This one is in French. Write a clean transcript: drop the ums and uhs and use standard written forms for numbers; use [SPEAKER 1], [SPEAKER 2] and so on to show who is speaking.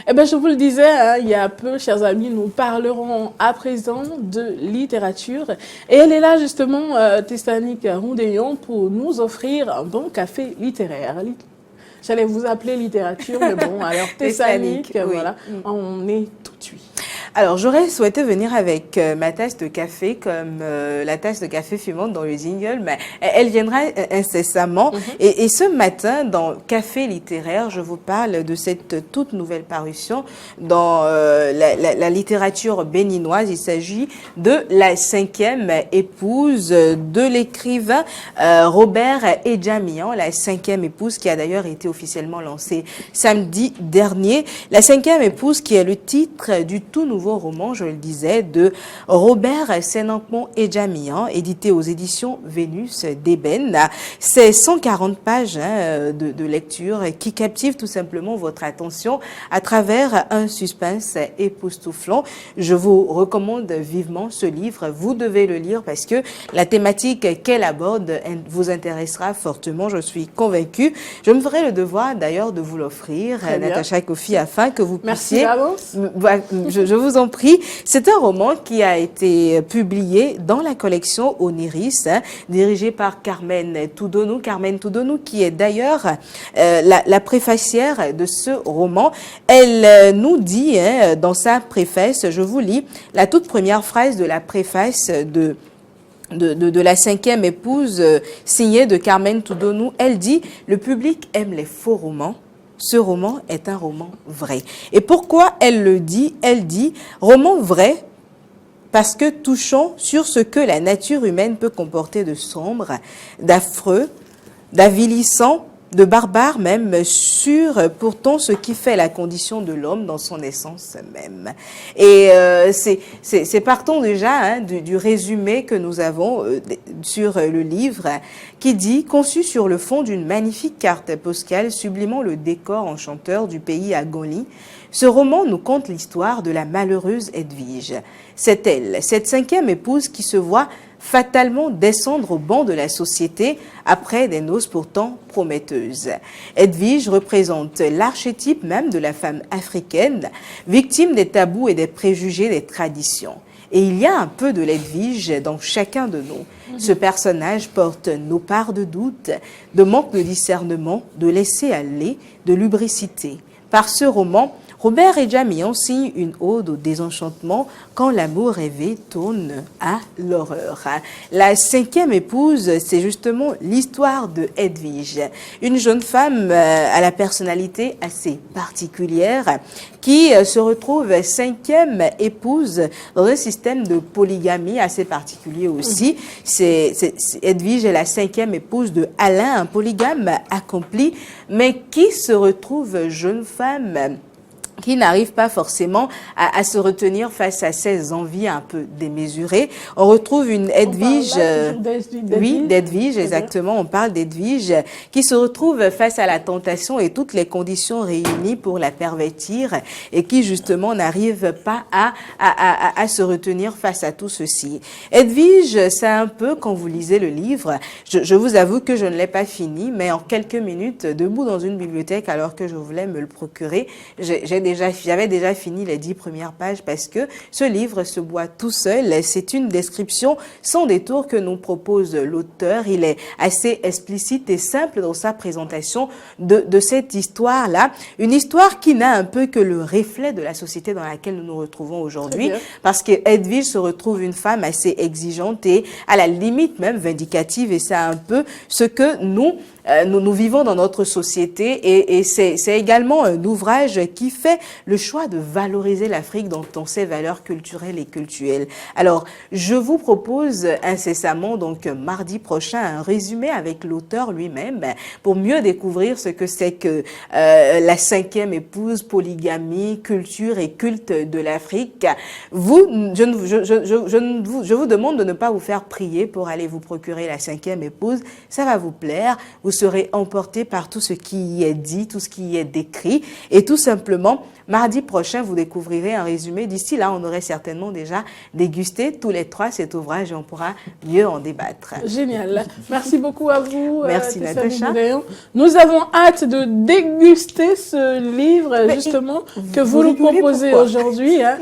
[SPEAKER 1] Eh ben, je vous le disais, hein, il y a peu, chers amis, nous parlerons à présent de littérature. Et elle est là, justement, Testanik Roundéon, pour nous offrir un bon café littéraire. J'allais vous appeler littérature, mais bon, alors Testanik,
[SPEAKER 2] oui.
[SPEAKER 1] voilà, on est tout de suite.
[SPEAKER 2] Alors, j'aurais souhaité venir avec ma tasse de café, comme la tasse de café fumante dans le jingle, mais elle viendra incessamment. Et ce matin, dans Café littéraire, je vous parle de cette toute nouvelle parution dans la littérature béninoise. Il s'agit de la 5e épouse de l'écrivain Robert Edjamian, la 5e épouse qui a d'ailleurs été officiellement lancée samedi dernier. La 5e épouse qui est le titre du tout nouveau roman, je le disais, de Robert Senankmon Edjamian, édité aux éditions Vénus d'Ébène. C'est 140 pages de lecture qui captivent tout simplement votre attention à travers un suspense époustouflant. Je vous recommande vivement ce livre. Vous devez le lire parce que la thématique qu'elle aborde vous intéressera fortement, je suis convaincue. Je me ferai le devoir d'ailleurs de vous l'offrir, Natacha Kofi, afin que vous puissiez...
[SPEAKER 1] Merci,
[SPEAKER 2] je vous en prie. C'est un roman qui a été publié dans la collection Oniris, dirigée par Carmen Toudonou. Carmen Toudonou, qui est d'ailleurs la préfacière de ce roman. Elle nous dit, dans sa préface, je vous lis la toute première phrase de la préface de la 5e épouse, signée de Carmen Toudonou. Elle dit « Le public aime les faux romans. Ce roman est un roman vrai. » Et pourquoi elle le dit? Elle dit « Roman vrai parce que touchant sur ce que la nature humaine peut comporter de sombre, d'affreux, d'avilissant, de barbare même, sur pourtant ce qui fait la condition de l'homme dans son essence même. » Et c'est partons déjà du résumé que nous avons sur le livre qui dit « Conçu sur le fond d'une magnifique carte postale sublimant le décor enchanteur du pays Agoli, ce roman nous conte l'histoire de la malheureuse Edwige. C'est elle, cette 5e épouse qui se voit fatalement descendre au banc de la société après des noces pourtant prometteuses. Edwige représente l'archétype même de la femme africaine, victime des tabous et des préjugés des traditions. Et il y a un peu de l'Edwige dans chacun de nous. Ce personnage porte nos parts de doute, de manque de discernement, de laisser-aller, de lubricité. Par ce roman, Robert Edjamian signe une ode au désenchantement quand l'amour rêvé tourne à l'horreur. La 5e épouse, c'est justement l'histoire de Edwige, une jeune femme à la personnalité assez particulière qui se retrouve 5e épouse dans un système de polygamie assez particulier aussi. Edwige est la 5e épouse de Alain, un polygame accompli, mais qui se retrouve jeune femme qui n'arrive pas forcément à se retenir face à ses envies un peu démesurées. On retrouve une Edwige, oui, d'Edwige, exactement, on parle d'Edwige, qui se retrouve face à la tentation et toutes les conditions réunies pour la pervertir et qui justement n'arrive pas à se retenir face à tout ceci. Edwige, c'est un peu, quand vous lisez le livre, je vous avoue que je ne l'ai pas fini, mais en quelques minutes, debout dans une bibliothèque alors que je voulais me le procurer, j'avais déjà fini les 10 premières pages parce que ce livre se boit tout seul. C'est une description sans détour que nous propose l'auteur. Il est assez explicite et simple dans sa présentation de cette histoire-là. Une histoire qui n'a un peu que le reflet de la société dans laquelle nous nous retrouvons aujourd'hui. Parce que Edwige se retrouve une femme assez exigeante et à la limite même vindicative. Et c'est un peu ce que nous vivons dans notre société et c'est également un ouvrage qui fait le choix de valoriser l'Afrique dans ses valeurs culturelles et cultuelles. Alors, je vous propose incessamment, donc mardi prochain, un résumé avec l'auteur lui-même pour mieux découvrir ce que c'est que la 5e épouse, polygamie, culture et culte de l'Afrique. Je vous demande de ne pas vous faire prier pour aller vous procurer la 5e épouse. Ça va vous plaire. Vous serez emporté par tout ce qui y est dit, tout ce qui y est décrit et tout simplement Mardi prochain, vous découvrirez un résumé. D'ici là, on aurait certainement déjà dégusté tous les 3 cet ouvrage et on pourra mieux en débattre.
[SPEAKER 1] Génial. Merci beaucoup à vous.
[SPEAKER 2] Merci Natacha.
[SPEAKER 1] Nous avons hâte de déguster ce livre justement que vous nous proposez aujourd'hui. Hein.